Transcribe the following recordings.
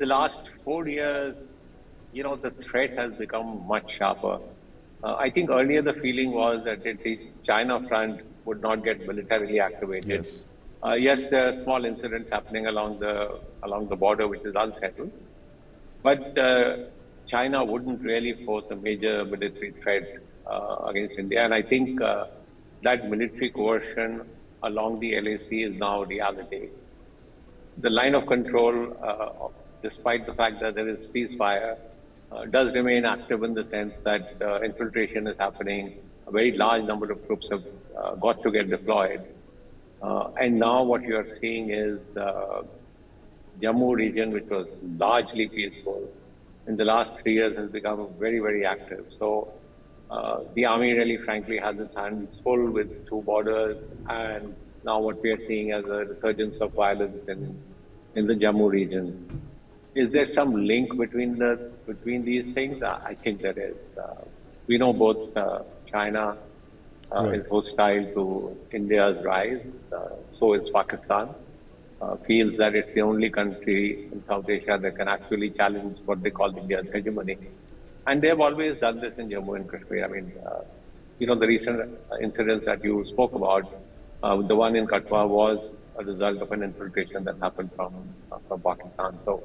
the last 4 years, the threat has become much sharper. I think earlier the feeling was that at least China front would not get militarily activated. Yes. Yes, there are small incidents happening along the border, which is unsettled, but China wouldn't really pose a major military threat against India. And I think that military coercion along the LAC is now reality. The line of control, despite the fact that there is ceasefire, does remain active in the sense that infiltration is happening. A very large number of troops have got to get deployed. And now what you are seeing is Jammu region, which was largely peaceful, in the last 3 years has become very, very active. So the army really, frankly, has its hands full with two borders, and now what we are seeing as a resurgence of violence in the Jammu region. Is there some link between these things? I think there is. We know both China is hostile to India's rise, so is Pakistan. Feels that it's the only country in South Asia that can actually challenge what they call India's hegemony. And they've always done this in Jammu and Kashmir. I mean, the recent incidents that you spoke about, the one in Katwa was a result of an infiltration that happened from Pakistan. So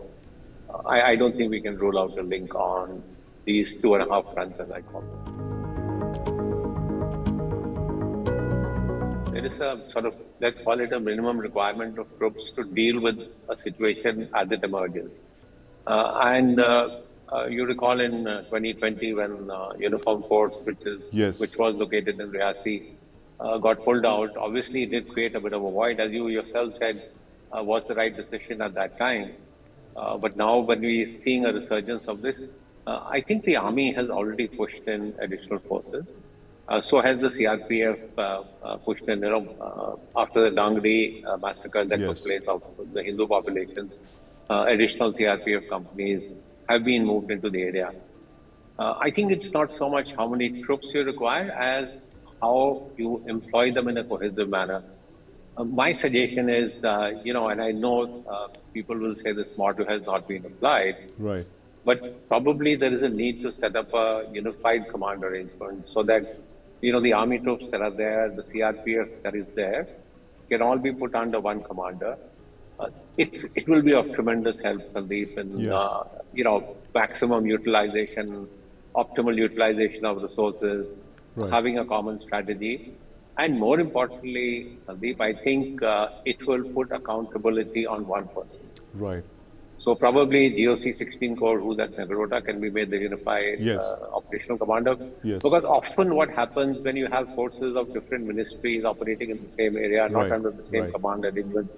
I don't think we can rule out a link on these 2.5 fronts, as I call them. There is a sort of, let's call it a minimum requirement of troops to deal with a situation as it emerges. You recall in 2020 when Uniform Force, which was located in Riyasi, got pulled out. Obviously, it did create a bit of a void, as you yourself said, was the right decision at that time. But now when we're seeing a resurgence of this, I think the army has already pushed in additional forces. So has the CRPF pushed in, after the Dangri massacre that took place of the Hindu population, additional CRPF companies have been moved into the area. I think it's not so much how many troops you require as how you employ them in a cohesive manner. My suggestion is, and I know people will say this model has not been applied, right? But probably there is a need to set up a unified command arrangement so that, the army troops that are there, the CRPF that is there, can all be put under one commander. It will be of tremendous help, Sandeep, in, maximum utilization, optimal utilization of resources, having a common strategy. And more importantly, Sandeep, I think it will put accountability on one person. Right. So probably GOC 16 Corps, who's at Nagarota, can be made the unified operational commander. Yes. Because often what happens when you have forces of different ministries operating in the same area, not under the same command arrangement,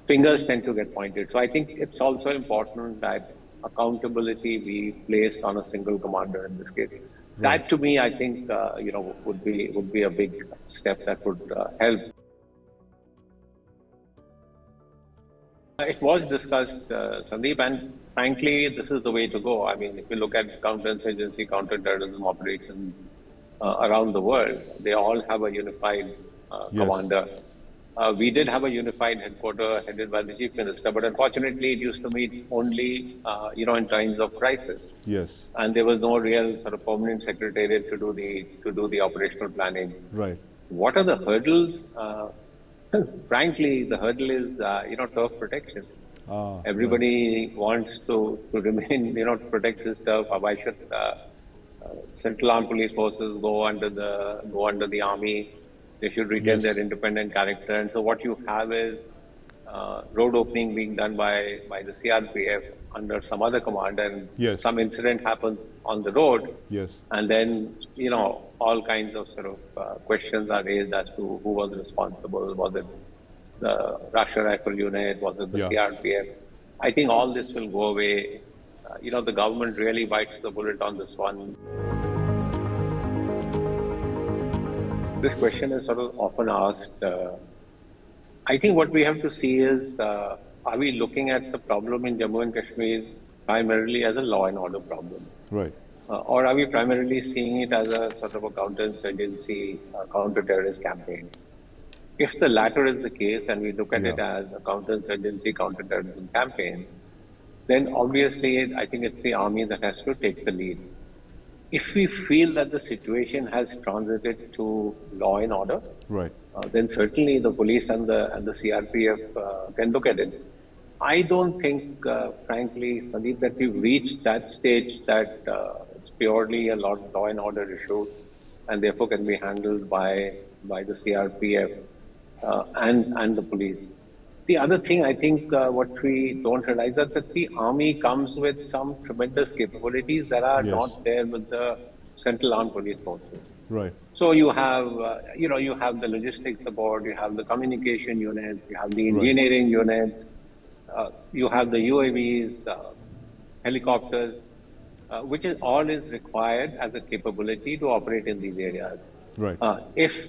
fingers tend to get pointed. So I think it's also important that accountability be placed on a single commander in this case. That to me, I think, would be a big step that would help. It was discussed, Sandeep, and frankly, this is the way to go. I mean, if you look at counterinsurgency, counterterrorism operations around the world, they all have a unified commander. We did have a unified headquarters headed by the chief minister, but unfortunately, it used to meet only, in times of crisis. Yes. And there was no real sort of permanent secretariat to do the operational planning. Right. What are the hurdles? Frankly, the hurdle is, turf protection. Everybody wants to remain, to protect this turf. Why should Central Armed Police Forces go under the army? They should retain their independent character. And so what you have is road opening being done by the CRPF under some other commander, and some incident happens on the road. Yes. And then, all kinds of sort of questions are raised as to who was responsible. Was it the Rashtriya Rifle Unit? Was it the CRPF? I think all this will go away. The government really bites the bullet on this one. This question is sort of often asked. I think what we have to see is, are we looking at the problem in Jammu and Kashmir primarily as a law and order problem? Right. Or are we primarily seeing it as a sort of a counterinsurgency, counter-terrorist campaign? If the latter is the case, and we look at it as a counterinsurgency, counter-terrorism campaign, then obviously I think it's the army that has to take the lead. If we feel that the situation has transited to law and order, Right. then certainly the police and the CRPF can look at it. I don't think, frankly, Sandeep, that we've reached that stage that it's purely a law and order issue, and therefore can be handled by the CRPF and the police. The other thing I think what we don't realize is that the army comes with some tremendous capabilities that are Yes. not there with the Central Armed Police Forces. Right. So you have, you have the logistics support, you have the communication units, you have the Right. engineering units, you have the UAVs, helicopters, which is all is required as a capability to operate in these areas. Right. If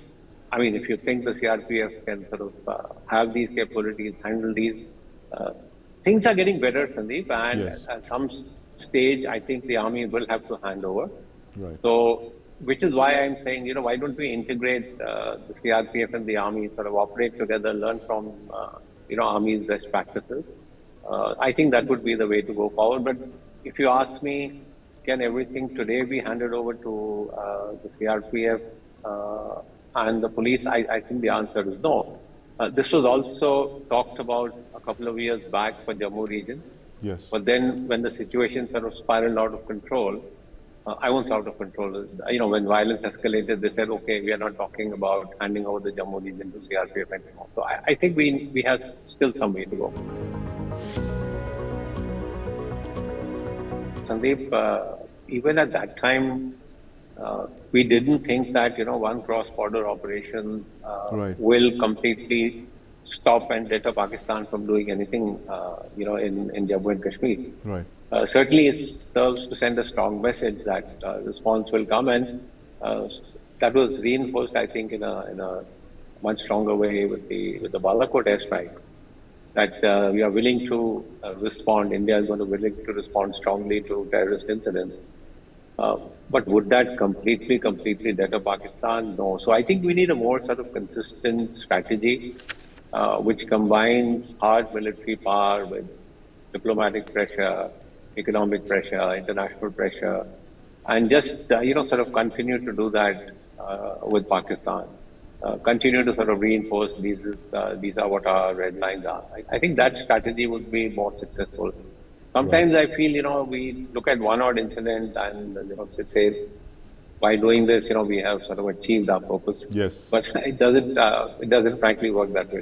you think the CRPF can sort of have these capabilities, handle these, things are getting better, Sandeep, and Yes. at some stage, I think the army will have to hand over. Right. So, which is why I'm saying, why don't we integrate the CRPF and the army, sort of operate together, learn from, army's best practices. I think that would be the way to go forward. But if you ask me, can everything today be handed over to the CRPF and the police? I think the answer is no. This was also talked about a couple of years back for Jammu region. Yes. But then when the situation sort of spiraled out of control, I won't say out of control. When violence escalated, they said, okay, we are not talking about handing over the Jammu region to CRPF anymore. So I think we have still some way to go. Sandeep, even at that time, we didn't think that, one cross-border operation Right. will completely stop and deter Pakistan from doing anything, in Jammu and Kashmir. Right. Certainly it serves to send a strong message that response will come, and that was reinforced, I think, in a much stronger way with the Balakot airstrike. That we are willing to respond. India is going to be willing to respond strongly to terrorist incidents. But would that completely deter Pakistan? No. So I think we need a more sort of consistent strategy, which combines hard military power with diplomatic pressure, economic pressure, international pressure, and just sort of continue to do that with Pakistan. Continue to sort of reinforce these are what our red lines are. I think that strategy would be more successful. Sometimes I feel we look at one odd incident and say by doing this we have sort of achieved our purpose. Yes. But it doesn't frankly work that way.